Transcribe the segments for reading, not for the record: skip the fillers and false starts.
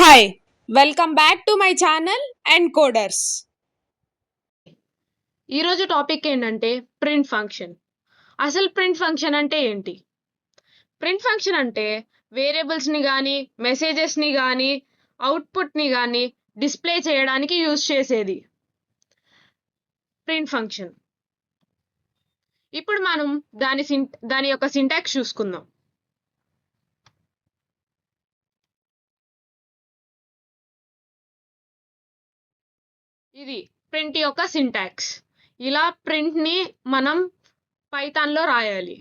Hi welcome back to my channel encoders. ఈరోజు topic ఏంటంటే print function. అసలు print function అంటే ఏంటి? ప్రింట్ ఫంక్షన్ అంటే వేరియబుల్స్ని కానీ మెసేజెస్ని కానీ అవుట్పుట్ని కానీ డిస్ప్లే చేయడానికి యూజ్ చేసేది ప్రింట్ ఫంక్షన్. ఇప్పుడు మనం దాని యొక్క సింటాక్స్ చూసుకుందాం. ఇది ప్రింట్ యొక్క సింటాక్స్. ఇలా ప్రింట్ని మనం పైథాన్లో రాయాలి.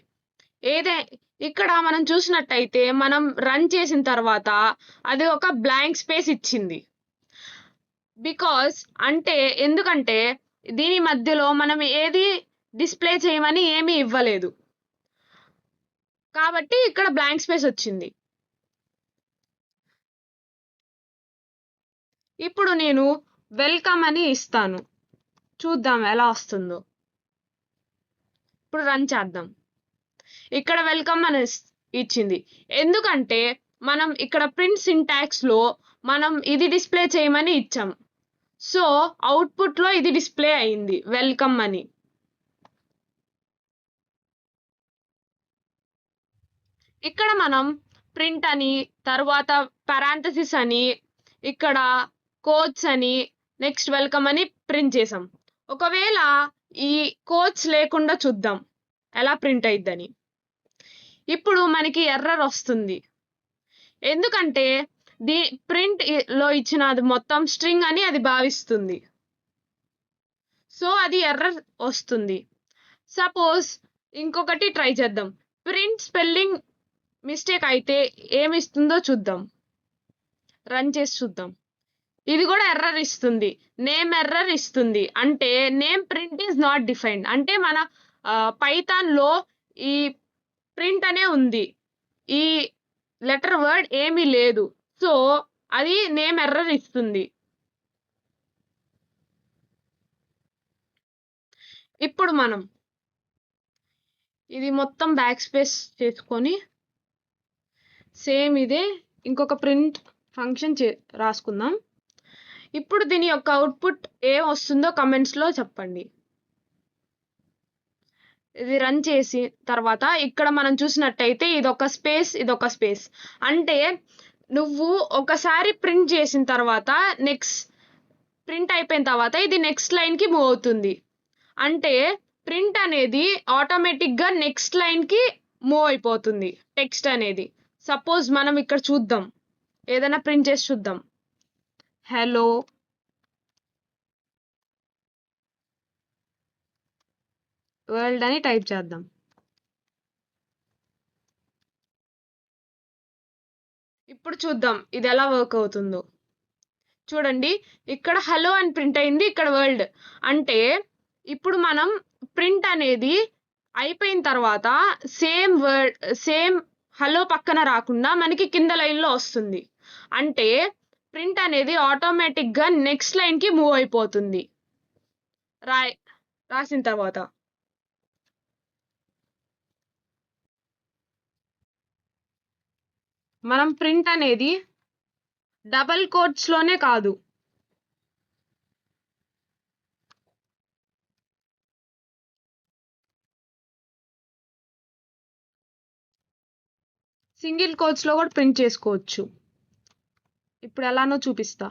ఇక్కడ మనం చూసినట్టయితే మనం రన్ చేసిన తర్వాత అది ఒక బ్లాంక్ స్పేస్ ఇచ్చింది. ఎందుకంటే దీని మధ్యలో మనం ఏది డిస్ప్లే చేయమని ఏమీ ఇవ్వలేదు కాబట్టి ఇక్కడ బ్లాంక్ స్పేస్ వచ్చింది. ఇప్పుడు నేను వెల్కమ్ అని ఇస్తాను, చూద్దాం ఎలా వస్తుందో. ఇప్పుడు రన్ చేద్దాం. ఇక్కడ వెల్కమ్ అని ఇచ్చింది. ఎందుకంటే మనం ఇక్కడ ప్రింట్ సింటాక్స్ లో మనం ఇది డిస్ప్లే చేయమని ఇచ్చాం. సో అవుట్పుట్ లో ఇది డిస్ప్లే అయింది వెల్కమ్ అని. ఇక్కడ మనం ప్రింట్ అని, తర్వాత పారాంథసిస్ అని, ఇక్కడ కోట్స్ అని, నెక్స్ట్ వెల్కమ్ అని ప్రింట్ చేసాం. ఒకవేళ ఈ కోట్స్ లేకుండా చూద్దాం ఎలా ప్రింట్ అయిద్దని. ఇప్పుడు మనకి ఎర్రర్ వస్తుంది. ఎందుకంటే ప్రింట్ లో ఇచ్చినది మొత్తం స్ట్రింగ్ అని అది భావిస్తుంది. సో అది ఎర్రర్ వస్తుంది. సపోజ్ ఇంకొకటి ట్రై చేద్దాం. ప్రింట్ స్పెల్లింగ్ మిస్టేక్ అయితే ఏమిస్తుందో చూద్దాం. రన్ చేసి చూద్దాం. ఇది కూడా ఎర్రర్ ఇస్తుంది. నేమ్ ఎర్రర్ ఇస్తుంది. అంటే name print is not defined. అంటే మన పైథాన్ లో ఈ ప్రింట్ అనే ఉంది, ఈ లెటర్ వర్డ్ ఏమీ లేదు. సో అది నేమ్ ఎర్రర్ ఇస్తుంది. ఇప్పుడు మనం ఇది మొత్తం బ్యాక్ స్పేస్ చేసుకొని సేమ్ ఇదే ఇంకొక ప్రింట్ ఫంక్షన్ రాసుకుందాం. ఇప్పుడు దీని యొక్క అవుట్పుట్ ఏం వస్తుందో కమెంట్స్లో చెప్పండి. ఇది రన్ చేసి తర్వాత ఇక్కడ మనం చూసినట్టయితే ఇదొక స్పేస్. అంటే నువ్వు ఒకసారి ప్రింట్ చేసిన తర్వాత ప్రింట్ అయిపోయిన తర్వాత ఇది నెక్స్ట్ లైన్కి మూవ్ అవుతుంది. అంటే ప్రింట్ అనేది ఆటోమేటిక్గా నెక్స్ట్ లైన్కి మూవ్ అయిపోతుంది టెక్స్ట్ అనేది. సపోజ్ మనం ఇక్కడ చూద్దాం, ఏదైనా ప్రింట్ చేసి చూద్దాం. హలో వరల్డ్ అని టైప్ చేద్దాం. ఇప్పుడు చూద్దాం ఇది ఎలా వర్క్ అవుతుందో. చూడండి, ఇక్కడ హలో అని ప్రింట్ అయింది, ఇక్కడ వరల్డ్. అంటే ఇప్పుడు మనం ప్రింట్ అనేది అయిపోయిన తర్వాత సేమ్ హలో పక్కన రాకుండా మనకి కింద లైన్లో వస్తుంది. అంటే ప్రింట్ అనేది ఆటోమేటిక్గా నెక్స్ట్ లైన్కి మూవ్ అయిపోతుంది రాసిన తర్వాత. మనం ప్రింట్ అనేది డబల్ కోట్స్లోనే కాదు, సింగిల్ కోట్స్లో కూడా ప్రింట్ చేసుకోవచ్చు. ఇప్పుడు ఎలానో చూపిస్తా.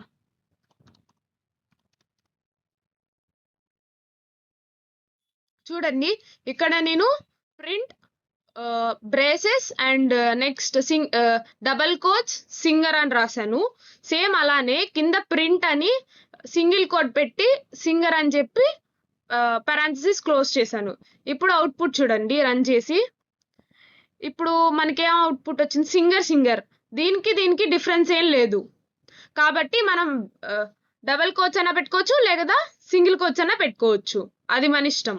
చూడండి, ఇక్కడ నేను print braces and next double quotes singer అని రాశాను. సేమ్ అలానే కింద ప్రింట్ అని సింగిల్ కోట్ పెట్టి సింగర్ అని చెప్పి పారాంథసిస్ క్లోజ్ చేశాను. ఇప్పుడు అవుట్పుట్ చూడండి రన్ చేసి. ఇప్పుడు మనకేం అవుట్పుట్ వచ్చింది? సింగర్. దీనికి డిఫరెన్స్ ఏం లేదు. కాబట్టి మనం డబల్ కోట్స్ అయినా పెట్టుకోవచ్చు, లేదా సింగిల్ కోట్స్ అయినా పెట్టుకోవచ్చు, అది మన ఇష్టం.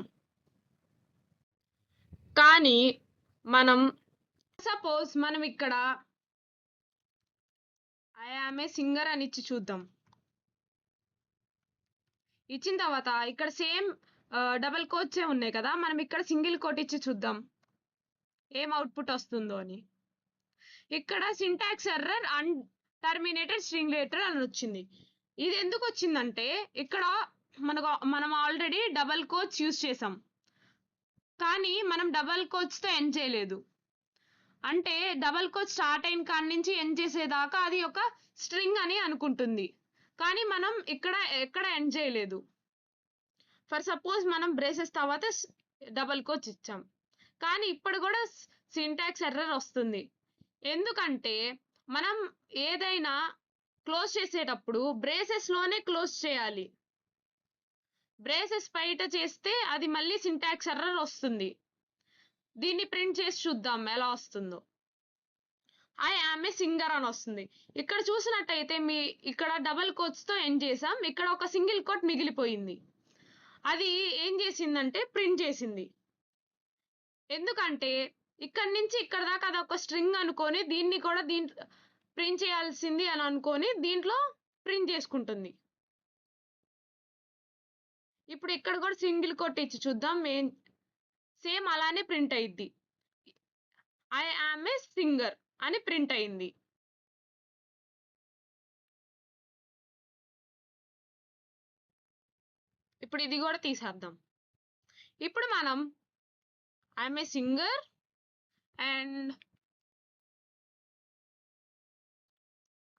కానీ సపోజ్ మనం ఇక్కడ ఐ యామ్ ఏ సింగర్ అని ఇచ్చి చూద్దాం. ఇచ్చిన తర్వాత ఇక్కడ సేమ్ డబల్ కోట్సే ఉన్నాయి కదా, మనం ఇక్కడ సింగిల్ కోట్ ఇచ్చి చూద్దాం ఏం అవుట్పుట్ వస్తుందో అని. ఇక్కడ syntax error and terminated string related అని వచ్చింది. ఇది ఎందుకు వచ్చిందంటే ఇక్కడ మనం ఆల్రెడీ డబల్ కోట్స్ యూజ్ చేసాం, కానీ మనం డబల్ కోట్స్ తో ఎండ్ చేయలేదు. అంటే డబల్ కోట్ స్టార్ట్ అయిన కాడి నుంచి ఎండ్ చేసేదాకా అది ఒక స్ట్రింగ్ అని అనుకుంటుంది, కానీ మనం ఇక్కడ ఎక్కడ ఎండ్ చేయలేదు. ఫర్ సపోజ్ మనం బ్రేసెస్ తర్వాత డబల్ కోట్స్ ఇచ్చాం, కానీ ఇప్పుడు కూడా సింటాక్స్ ఎర్రర్ వస్తుంది. ఎందుకంటే మనం ఏదైనా క్లోజ్ చేసేటప్పుడు బ్రేసెస్ లోనే క్లోజ్ చేయాలి. బ్రేసెస్ బయట చేస్తే అది మళ్ళీ సింటాక్స్ ఎర్రర్ వస్తుంది. దీన్ని ప్రింట్ చేసి చూద్దాం ఎలా వస్తుందో. ఐ యామ్ ఏ సింగర్ అని వస్తుంది. ఇక్కడ చూసినట్టయితే ఇక్కడ డబల్ కోట్స్ తో ఎండ్ చేసాం, ఇక్కడ ఒక సింగిల్ కోట్ మిగిలిపోయింది. అది ఏం చేసిందంటే ప్రింట్ చేసింది. ఎందుకంటే ఇక్కడి నుంచి ఇక్కడ దాకా అది ఒక స్ట్రింగ్ అనుకొని దీన్ని కూడా ప్రింట్ చేయాల్సింది అని అనుకొని దీంట్లో ప్రింట్ చేసుకుంటుంది. ఇప్పుడు ఇక్కడ కూడా సింగిల్ కోట్ ఇచ్చి చూద్దాం, సేమ్ అలానే ప్రింట్ అయింది. ఐ యామ్ ఏ సింగర్ అని ప్రింట్ అయింది. ఇప్పుడు ఇది కూడా తీసేద్దాం. ఇప్పుడు మనం I'm a singer and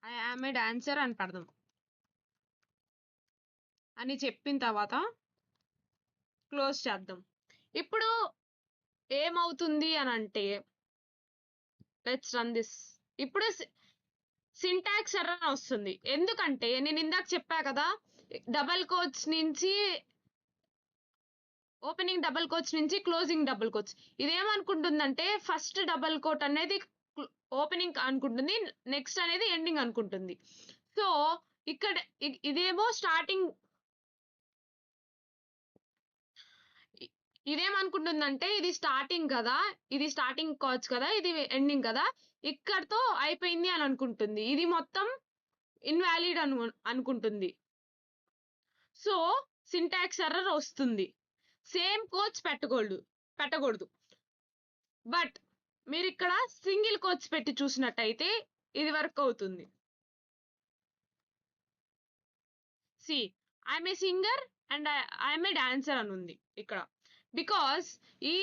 I am a dancer అని పెడదాం అని చెప్పిన తర్వాత క్లోజ్ చేద్దాం. ఇప్పుడు ఏమవుతుంది అని అంటే లెట్స్ రన్ దిస్. ఇప్పుడు సింటాక్స్ ఎర్రర్ వస్తుంది. ఎందుకంటే నేను ఇందాక చెప్పా కదా, డబల్ కోట్స్ నుంచి ఓపెనింగ్ డబల్ కోట్స్ నుంచి క్లోజింగ్ డబుల్ కోట్స్. ఇదేమనుకుంటుందంటే ఫస్ట్ డబల్ కోట్ అనేది ఓపెనింగ్ అనుకుంటుంది, నెక్స్ట్ అనేది ఎండింగ్ అనుకుంటుంది. సో ఇక్కడ ఇదేమో స్టార్టింగ్, ఇదేమనుకుంటుందంటే ఇది స్టార్టింగ్ కదా, ఇది స్టార్టింగ్ కోట్స్ కదా, ఇది ఎండింగ్ కదా, ఇక్కడతో అయిపోయింది అని అనుకుంటుంది. ఇది మొత్తం ఇన్వాలిడ్ అనుకుంటుంది. సో సింటాక్స్ ఎర్రర్ వస్తుంది. సేమ్ కోట్స్ పెట్టకూడదు. బట్ మీరు ఇక్కడ సింగిల్ కోట్స్ పెట్టి చూసినట్టయితే ఇది వర్క్ అవుతుంది. See I'm a singer and I'm a dancer అని ఉంది ఇక్కడ. బికాస్ ఈ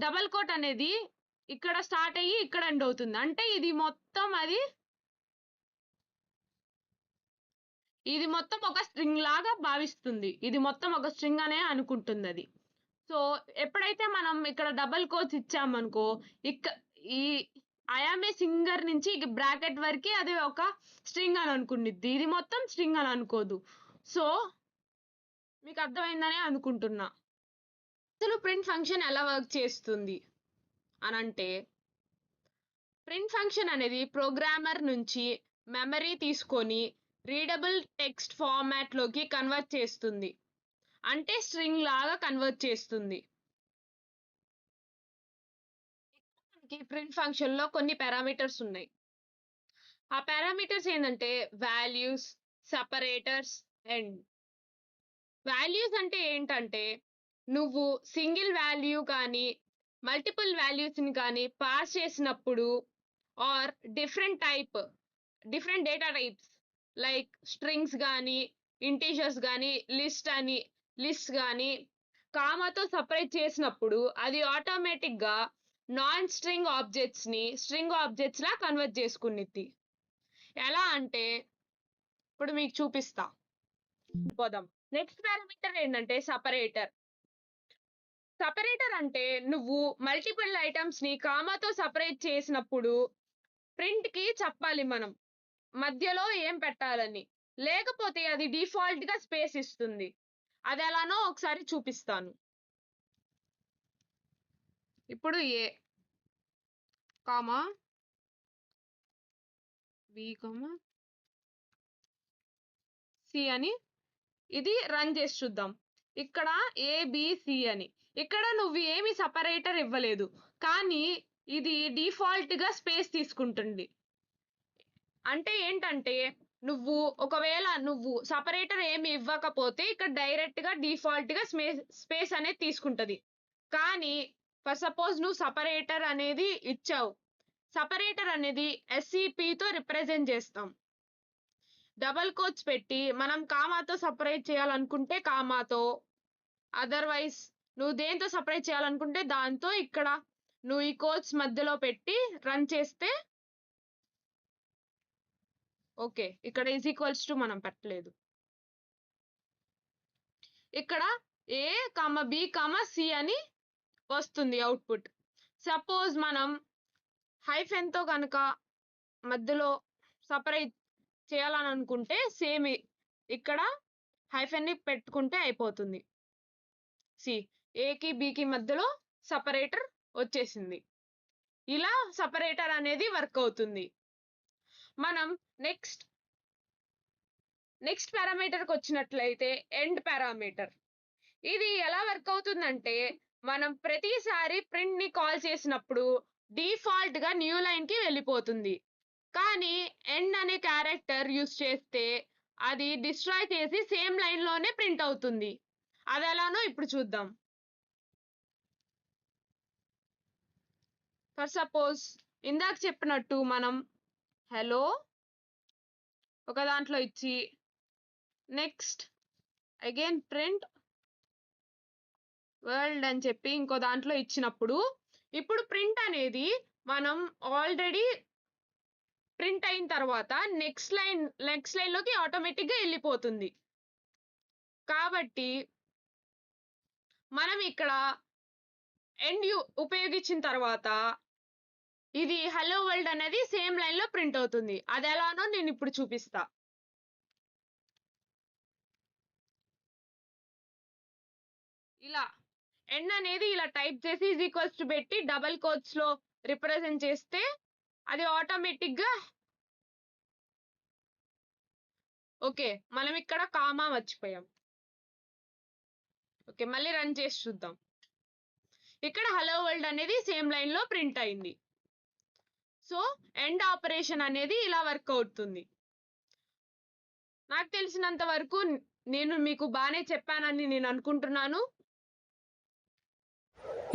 డబల్ కోట్ అనేది ఇక్కడ స్టార్ట్ అయ్యి ఇక్కడ ఎండ్ అవుతుంది. అంటే ఇది మొత్తం ఒక స్ట్రింగ్ లాగా భావిస్తుంది. ఇది మొత్తం ఒక స్ట్రింగ్ అనే అనుకుంటుంది అది. సో ఎప్పుడైతే మనం ఇక్కడ డబల్ కోట్స్ ఇచ్చామనుకో, ఈ ఐఆమ్ ఏ సింగర్ నుంచి బ్రాకెట్ వరకు అది ఒక స్ట్రింగ్ అని అనుకునిద్ది, ఇది మొత్తం స్ట్రింగ్ అని అనుకోదు. సో మీకు అర్థమైందనే అనుకుంటున్నా. అసలు ప్రింట్ ఫంక్షన్ ఎలా వర్క్ చేస్తుంది అని అంటే, ప్రింట్ ఫంక్షన్ అనేది ప్రోగ్రామర్ నుంచి మెమరీ తీసుకొని రీడబుల్ టెక్స్ట్ ఫార్మాట్ లోకి కన్వర్ట్ చేస్తుంది. అంటే స్ట్రింగ్ లాగా కన్వర్ట్ చేస్తుంది. మనకి ప్రింట్ ఫంక్షన్ లో కొన్ని పారామీటర్స్ ఉన్నాయి. ఆ పారామీటర్స్ ఏంటంటే వాల్యూస్, సెపరేటర్స్ అండ్. వాల్యూస్ అంటే ఏంటంటే నువ్వు సింగిల్ వాల్యూ కానీ మల్టిపుల్ వాల్యూస్ ని కానీ పాస్ చేసినప్పుడు or different data types like strings కానీ ఇంటీజర్స్ కానీ లిస్ట్ కానీ కామాతో సపరేట్ చేసినప్పుడు అది ఆటోమేటిక్ గా నాన్ స్ట్రింగ్ ఆబ్జెక్ట్స్ ని స్ట్రింగ్ ఆబ్జెక్ట్స్ లా కన్వర్ట్ చేసుకునిద్ది. ఎలా అంటే ఇప్పుడు మీకు చూపిస్తా, పోదాం. నెక్స్ట్ పారామీటర్ ఏంటంటే సపరేటర్ అంటే నువ్వు మల్టిపుల్ ఐటమ్స్ ని కామాతో సపరేట్ చేసినప్పుడు ప్రింట్ కి చెప్పాలి మనం మధ్యలో ఏం పెట్టాలని, లేకపోతే అది డిఫాల్ట్ గా స్పేస్ ఇస్తుంది. అది ఎలానో ఒకసారి చూపిస్తాను. ఇప్పుడు ఏ కామా బి కామా సి అని ఇది రన్ చేసి చూద్దాం. ఇక్కడ ఏబిసి అని, ఇక్కడ నువ్వు ఏమి సపరేటర్ ఇవ్వలేదు, కానీ ఇది డిఫాల్ట్ గా స్పేస్ తీసుకుంటుంది. అంటే ఏంటంటే ఒకవేళ నువ్వు సపరేటర్ ఏమి ఇవ్వకపోతే ఇక్కడ డైరెక్ట్ గా డిఫాల్ట్ గా స్పేస్ అనేది తీసుకుంటది. కానీ ఫర్ సపోజ్ నువ్వు సపరేటర్ అనేది ఇచ్చావు, సపరేటర్ అనేది SCP తో రిప్రజెంట్ చేస్తాం. డబల్ కోట్స్ పెట్టి మనం కామాతో సపరేట్ చేయాలనుకుంటే కామాతో, అదర్వైజ్ నువ్వు దేంతో సపరేట్ చేయాలనుకుంటే దాంతో ఇక్కడ నువ్వు ఈ కోట్స్ మధ్యలో పెట్టి రన్ చేస్తే ఓకే. ఇక్కడ ఈజ్ ఈక్వల్స్ టు మనం పెట్టలేదు. ఇక్కడ ఏ కామ బి కామ సి అని వస్తుంది అవుట్పుట్. సపోజ్ మనం హైఫెన్తో కనుక మధ్యలో సపరేట్ చేయాలని అనుకుంటే సేమ్ ఇక్కడ హైఫెన్ని పెట్టుకుంటే అయిపోతుంది. సి ఏకి బికి మధ్యలో సపరేటర్ వచ్చేసింది. ఇలా సపరేటర్ అనేది వర్క్ అవుతుంది. మనం నెక్స్ట్ పారామీటర్కి వచ్చినట్లయితే ఎండ్ పారామీటర్. ఇది ఎలా వర్క్ అవుతుందంటే మనం ప్రతిసారి ప్రింట్ ని కాల్ చేసినప్పుడు డిఫాల్ట్ గా న్యూ లైన్ కి వెళ్ళిపోతుంది. కానీ ఎండ్ అనే క్యారెక్టర్ యూస్ చేస్తే అది డిస్ట్రాయ్ చేసి సేమ్ లైన్ లోనే ప్రింట్ అవుతుంది. అది ఎలానో ఇప్పుడు చూద్దాం. ఫర్ సపోజ్ ఇందాక చెప్పినట్టు మనం హలో ఒక దాంట్లో ఇచ్చి నెక్స్ట్ అగైన్ ప్రింట్ వరల్డ్ అని చెప్పి ఇంకో దాంట్లో ఇచ్చినప్పుడు ఇప్పుడు ప్రింట్ అనేది మనం ఆల్రెడీ ప్రింట్ అయిన తర్వాత నెక్స్ట్ లైన్ లోకి ఆటోమేటిక్ గా వెళ్ళిపోతుంది. కాబట్టి మనం ఇక్కడ ఎండ్ ఉపయోగించిన తర్వాత ఇది హలో వరల్డ్ అనేది సేమ్ లైన్ లో ప్రింట్ అవుతుంది. అది ఎలానో నేను ఇప్పుడు చూపిస్తా. ఇలా ఎండ్ అనేది ఇలా టైప్ చేసి ఈజ్ ఈక్వల్స్ టు పెట్టి డబల్ కోట్స్ లో రిప్రజెంట్ చేస్తే అది ఆటోమేటిక్ గా ఓకే. మనం ఇక్కడ కామా మర్చిపోయాం. ఓకే, మళ్ళీ రన్ చేసి చూద్దాం. ఇక్కడ హలో వరల్డ్ అనేది సేమ్ లైన్ లో ప్రింట్ అయింది. సో ఎండ్ ఆపరేషన్ అనేది ఇలా వర్క్ అవుతుంది. నాకు తెలిసినంత వరకు నేను మీకు బాగానే చెప్పానని నేను అనుకుంటున్నాను.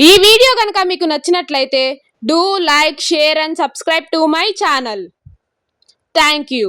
ఈ వీడియో కనుక మీకు నచ్చినట్లయితే do like, share and subscribe to my channel. Thank you.